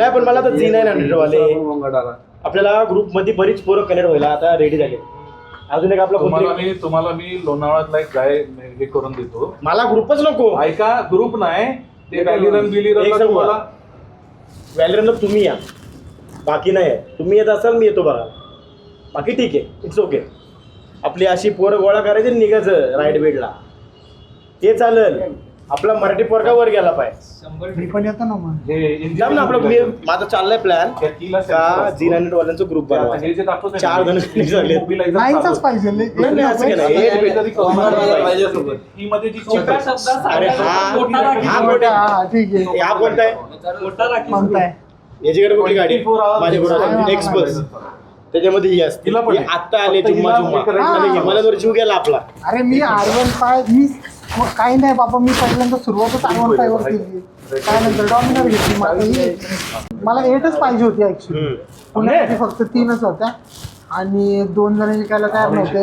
नाही पण मला तर Z900 वाले आपल्याला ग्रुप मध्ये बरीच पोरं कनेक्ट व्हायला आता रेडी झाले. अजून एक आपला तुम्हाला मी लोणावळ्यातला एक गाय हे करून देतो. मला ग्रुपच नको. ऐका ग्रुप नाही ते व्हॅलिरनला तुम्ही या, बाकी नाही. तुम्ही येत असाल मी येतो बघा, बाकी ठीक आहे, इट्स ओके. आपली अशी पोरं गोळा करायची निघायचं राईट बेडला, ते चालेल. आपला मराठी पोरगा वर गेला पाहिजे. पण येतो ना मग जाम ना आपलं. माझा चाललाय प्लॅन का Z900 वाल्यांचा ग्रुप बनवा. 4 जण झाले नाहीचाच पाहिजे. अरे हा ठीक आहे. हा कोणता आहे म्हणताय याच्याकडे कुठली गाडी माझ्याकडे एक्सप्रेस, त्याच्यामध्ये ही असते. आता आले जुम्मा मला जर जीव गेला आपला. अरे मी R15 मी काही नाही बाबा, मी पहिल्यांदा सुरुवातच R15 वर केली, त्यानंतर डॉमिनर घेतली. मला 8च पाहिजे होती ऍक्च्युली. पुण्यामध्ये फक्त 3च होत्या आणि 2 जण विकायला तयार नव्हते.